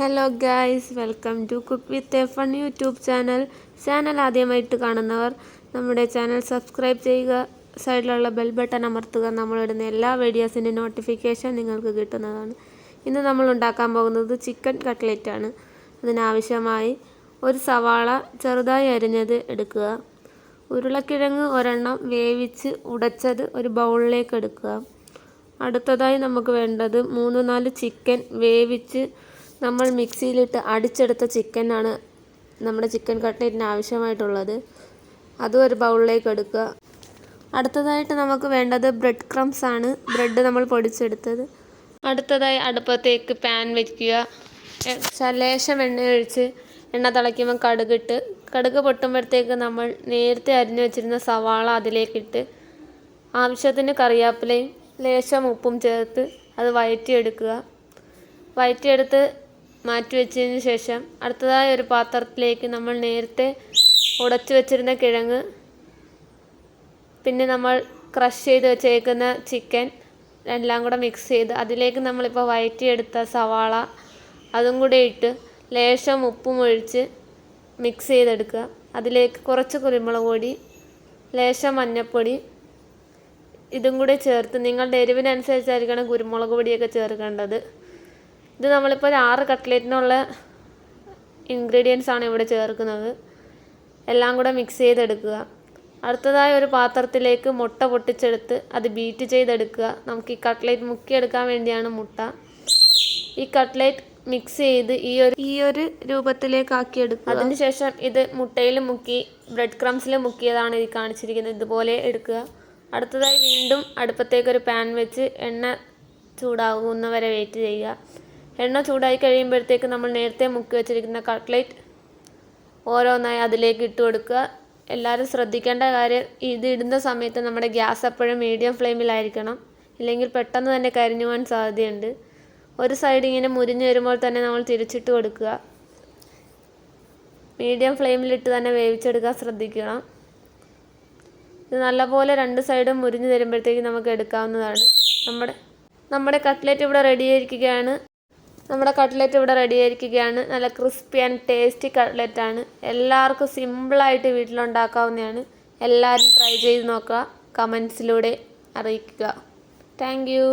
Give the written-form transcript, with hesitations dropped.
Hello guys, welcome to cook with എഫൺ YouTube channel ആദ്യമായിട്ട് കാണുന്നവർ നമ്മുടെ ചാനൽ സബ്സ്ക്രൈബ് ചെയ്യുക, സൈഡിലുള്ള ബെൽ ബട്ടൺ അമർത്തുക. നമ്മളിടുന്ന എല്ലാ വീഡിയോസിൻ്റെ നോട്ടിഫിക്കേഷൻ നിങ്ങൾക്ക് കിട്ടുന്നതാണ്. ഇന്ന് നമ്മൾ ഉണ്ടാക്കാൻ പോകുന്നത് ചിക്കൻ കട്ട്ലറ്റ് ആണ്. അതിനാവശ്യമായി ഒരു സവാള ചെറുതായി അരിഞ്ഞത് എടുക്കുക. ഉരുളക്കിഴങ്ങ് ഒരെണ്ണം വേവിച്ച് ഉടച്ചത് ഒരു ബൗളിലേക്ക് എടുക്കുക. അടുത്തതായി നമുക്ക് വേണ്ടത് 3-4 ചിക്കൻ വേവിച്ച് നമ്മൾ മിക്സിയിലിട്ട് അടിച്ചെടുത്ത ചിക്കനാണ് നമ്മുടെ ചിക്കൻ കട്ട്ലറ്റിന് ആവശ്യമായിട്ടുള്ളത്. അതും ഒരു ബൗളിലേക്ക് എടുക്കുക. അടുത്തതായിട്ട് നമുക്ക് വേണ്ടത് ബ്രെഡ് ക്രംസ് ആണ്, ബ്രെഡ് നമ്മൾ പൊടിച്ചെടുത്തത്. അടുത്തതായി അടുപ്പത്തേക്ക് പാൻ വയ്ക്കുക. ലേശം എണ്ണ ഒഴിച്ച് എണ്ണ തിളയ്ക്കുമ്പോൾ കടുക് പൊട്ടുമ്പോഴത്തേക്ക് നമ്മൾ നേരത്തെ അരിഞ്ഞു വെച്ചിരുന്ന സവാള അതിലേക്കിട്ട് ആവശ്യത്തിന് കറിവേപ്പിലയും ലേശം ഉപ്പും ചേർത്ത് അത് വഴറ്റിയെടുത്ത് മാറ്റി വെച്ചതിന് ശേഷം അടുത്തതായി ഒരു പാത്രത്തിലേക്ക് നമ്മൾ നേരത്തെ ഉടച്ചു വെച്ചിരുന്ന കിഴങ്ങ്, പിന്നെ നമ്മൾ ക്രഷ് ചെയ്ത് വെച്ചേക്കുന്ന ചിക്കൻ എല്ലാം കൂടെ മിക്സ് ചെയ്ത് അതിലേക്ക് നമ്മളിപ്പോൾ വഴറ്റിയെടുത്ത സവാള അതും കൂടെ ഇട്ട് ലേശം ഉപ്പും ഒഴിച്ച് മിക്സ് ചെയ്തെടുക്കുക. അതിലേക്ക് കുറച്ച് കുരുമുളക് പൊടി, ലേശം മഞ്ഞൾപ്പൊടി ഇതും കൂടെ ചേർത്ത് നിങ്ങളുടെ എരിവിനനുസരിച്ചായിരിക്കണം കുരുമുളക് പൊടിയൊക്കെ ചേർക്കേണ്ടത്. ഇത് നമ്മളിപ്പോൾ 6 കട്ട്ലറ്റിനുള്ള ഇൻഗ്രീഡിയൻസ് ആണ് ഇവിടെ ചേർക്കുന്നത്. എല്ലാം കൂടെ മിക്സ് ചെയ്തെടുക്കുക. അടുത്തതായി ഒരു പാത്രത്തിലേക്ക് മുട്ട പൊട്ടിച്ചെടുത്ത് അത് ബീറ്റ് ചെയ്തെടുക്കുക. നമുക്ക് ഈ കട്ട്ലറ്റ് മുക്കിയെടുക്കാൻ വേണ്ടിയാണ് മുട്ട. ഈ കട്ട്ലറ്റ് മിക്സ് ചെയ്ത് ഈ ഒരു രൂപത്തിലേക്ക് ആക്കിയെടുക്കുക. അതിനുശേഷം ഇത് മുട്ടയിൽ മുക്കി ബ്രെഡ് ക്രംസിൽ മുക്കിയതാണ് ഈ കാണിച്ചിരിക്കുന്നത്. ഇതുപോലെ എടുക്കുക. അടുത്തതായി വീണ്ടും അടുപ്പത്തേക്കൊരു പാൻ വെച്ച് എണ്ണ ചൂടാകുന്നവരെ വെയിറ്റ് ചെയ്യുക. എണ്ണ ചൂടായി കഴിയുമ്പോഴത്തേക്ക് നമ്മൾ നേരത്തെ മുക്കി വെച്ചിരിക്കുന്ന കട്ട്ലറ്റ് ഓരോന്നായി അതിലേക്ക് ഇട്ട് കൊടുക്കുക. എല്ലാവരും ശ്രദ്ധിക്കേണ്ട കാര്യം, ഇത് ഇടുന്ന സമയത്ത് നമ്മുടെ ഗ്യാസ് എപ്പോഴും മീഡിയം ഫ്ലെയിമിലായിരിക്കണം, ഇല്ലെങ്കിൽ പെട്ടെന്ന് തന്നെ കരിഞ്ഞു പോകാൻ സാധ്യതയുണ്ട്. ഒരു സൈഡ് ഇങ്ങനെ മുരിഞ്ഞ് വരുമ്പോൾ തന്നെ നമ്മൾ തിരിച്ചിട്ട് കൊടുക്കുക. മീഡിയം ഫ്ലെയിമിലിട്ട് തന്നെ വേവിച്ചെടുക്കാൻ ശ്രദ്ധിക്കണം. ഇത് നല്ലപോലെ 2 സൈഡും മുരിഞ്ഞ് തരുമ്പോഴത്തേക്ക് നമുക്ക് എടുക്കാവുന്നതാണ്. നമ്മുടെ കട്ട്ലറ്റ് ഇവിടെ റെഡിയായിരിക്കുകയാണ്. നല്ല ക്രിസ്പി ആൻഡ് ടേസ്റ്റി കട്ട്ലറ്റാണ്. എല്ലാവർക്കും സിമ്പിളായിട്ട് വീട്ടിലുണ്ടാക്കാവുന്നതാണ്. എല്ലാവരും ട്രൈ ചെയ്ത് നോക്കുക, കമൻസിലൂടെ അറിയിക്കുക. Thank you.